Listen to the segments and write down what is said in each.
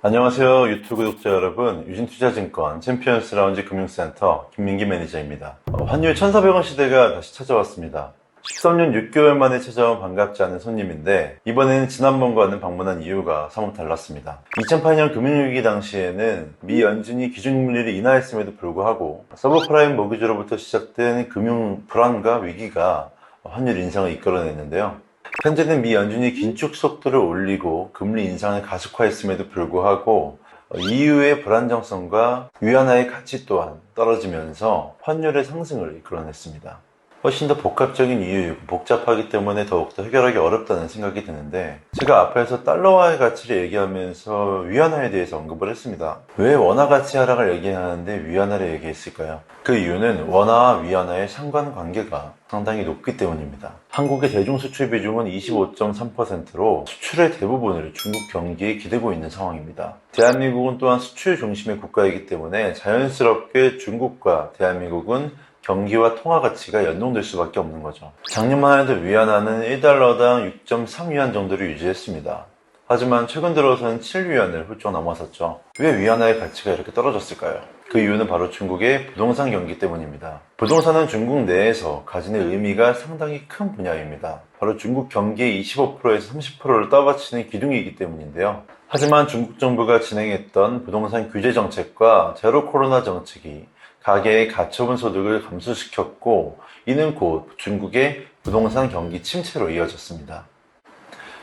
안녕하세요 유튜브 구독자 여러분, 유진투자증권 챔피언스 라운지 금융센터 김민기 매니저입니다. 환율 1,400원 시대가 다시 찾아왔습니다. 13년 6개월 만에 찾아온 반갑지 않은 손님인데, 이번에는 지난번과는 방문한 이유가 사뭇 달랐습니다. 2008년 금융위기 당시에는 미 연준이 기준금리를 인하했음에도 불구하고 서브프라임 모기지로부터 시작된 금융 불안과 위기가 환율 인상을 이끌어냈는데요. 현재는 미 연준이 긴축 속도를 올리고 금리 인상을 가속화했음에도 불구하고 이유의 불안정성과 위안화의 가치 또한 떨어지면서 환율의 상승을 이끌어냈습니다. 훨씬 더 복합적인 이유이고 복잡하기 때문에 더욱더 해결하기 어렵다는 생각이 드는데, 제가 앞에서 달러화의 가치를 얘기하면서 위안화에 대해서 언급을 했습니다. 왜 원화 가치 하락을 얘기하는데 위안화를 얘기했을까요? 그 이유는 원화와 위안화의 상관관계가 상당히 높기 때문입니다. 한국의 대중 수출 비중은 25.3%로 수출의 대부분을 중국 경기에 기대고 있는 상황입니다. 대한민국은 또한 수출 중심의 국가이기 때문에 자연스럽게 중국과 대한민국은 경기와 통화 가치가 연동될 수밖에 없는 거죠. 작년만 해도 위안화는 1달러당 6.3위안 정도를 유지했습니다. 하지만 최근 들어서는 7위안을 훌쩍 넘어섰죠. 왜 위안화의 가치가 이렇게 떨어졌을까요? 그 이유는 바로 중국의 부동산 경기 때문입니다. 부동산은 중국 내에서 가지는 의미가 상당히 큰 분야입니다. 바로 중국 경기의 25%에서 30%를 떠받치는 기둥이기 때문인데요. 하지만 중국 정부가 진행했던 부동산 규제 정책과 제로 코로나 정책이 가계의 가처분 소득을 감소시켰고, 이는 곧 중국의 부동산 경기 침체로 이어졌습니다.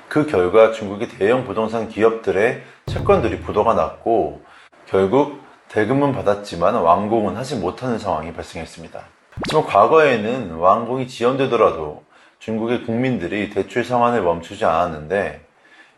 그 결과 중국의 대형 부동산 기업들의 채권들이 부도가 났고, 결국 대금은 받았지만 완공은 하지 못하는 상황이 발생했습니다. 하지만 과거에는 완공이 지연되더라도 중국의 국민들이 대출 상환을 멈추지 않았는데,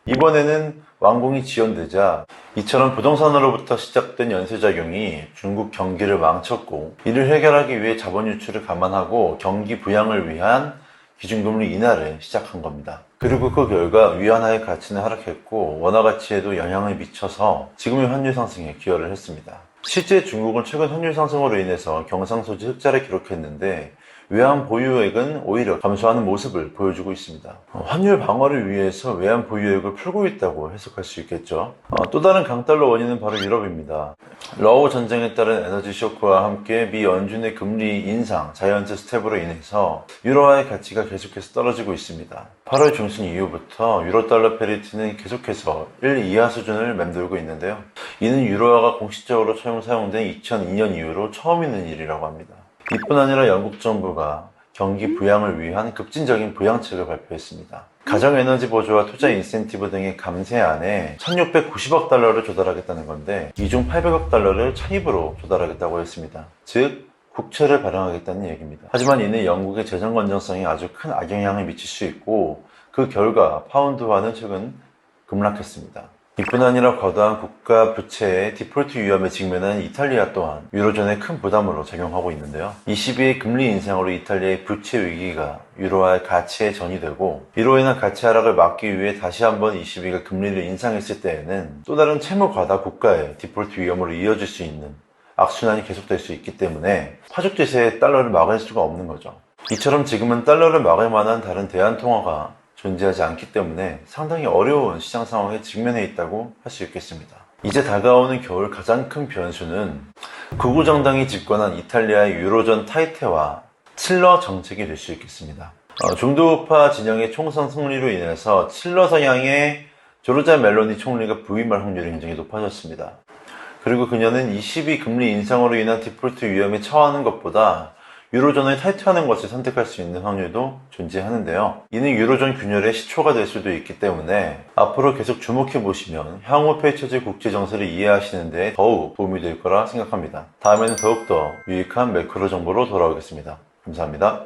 이번에는 완공이 지연되자 이처럼 부동산으로부터 시작된 연쇄작용이 중국 경기를 망쳤고, 이를 해결하기 위해 자본 유출을 감안하고 경기 부양을 위한 기준금리 인하를 시작한 겁니다. 그리고 그 결과 위안화의 가치는 하락했고 원화 가치에도 영향을 미쳐서 지금의 환율 상승에 기여를 했습니다. 실제 중국은 최근 환율 상승으로 인해서 경상수지 흑자를 기록했는데, 외환 보유액은 오히려 감소하는 모습을 보여주고 있습니다. 환율 방어를 위해서 외환 보유액을 풀고 있다고 해석할 수 있겠죠. 또 다른 강달러 원인은 바로 유럽입니다. 러우 전쟁에 따른 에너지 쇼크와 함께 미 연준의 금리 인상, 자이언트 스텝으로 인해서 유로화의 가치가 계속해서 떨어지고 있습니다. 8월 중순 이후부터 유로달러 페리티는 계속해서 1 이하 수준을 맴돌고 있는데요. 이는 유로화가 공식적으로 처음 사용된 2002년 이후로 처음 있는 일이라고 합니다. 이뿐 아니라 영국 정부가 경기 부양을 위한 급진적인 부양책을 발표했습니다. 가정에너지 보조와 투자 인센티브 등의 감세안에 1690억 달러를 조달하겠다는 건데, 이 중 800억 달러를 차입으로 조달하겠다고 했습니다. 즉 국채를 발행하겠다는 얘기입니다. 하지만 이는 영국의 재정 건전성에 아주 큰 악영향을 미칠 수 있고, 그 결과 파운드화는 최근 급락했습니다. 이뿐 아니라 과도한 국가 부채의 디폴트 위험에 직면한 이탈리아 또한 유로존의 큰 부담으로 작용하고 있는데요. ECB의 금리 인상으로 이탈리아의 부채 위기가 유로화의 가치에 전이되고, 이로 인한 가치 하락을 막기 위해 다시 한번 ECB가 금리를 인상했을 때에는 또 다른 채무 과다 국가의 디폴트 위험으로 이어질 수 있는 악순환이 계속될 수 있기 때문에 파죽지세의 달러를 막을 수가 없는 거죠. 이처럼 지금은 달러를 막을 만한 다른 대안 통화가 존재하지 않기 때문에 상당히 어려운 시장 상황에 직면해 있다고 할 수 있겠습니다. 이제 다가오는 겨울 가장 큰 변수는 극우 정당이 집권한 이탈리아의 유로존 타이트화 칠러 정책이 될 수 있겠습니다. 중도우파 진영의 총선 승리로 인해서 칠러 성향의 조르자 멜로니 총리가 부임할 확률이 굉장히 높아졌습니다. 그리고 그녀는 ECB 금리 인상으로 인한 디폴트 위험에 처하는 것보다 유로존을 탈퇴하는 것을 선택할 수 있는 확률도 존재하는데요. 이는 유로존 균열의 시초가 될 수도 있기 때문에 앞으로 계속 주목해 보시면 향후 펼쳐질 국제 정세를 이해하시는 데 더욱 도움이 될 거라 생각합니다. 다음에는 더욱더 유익한 매크로 정보로 돌아오겠습니다. 감사합니다.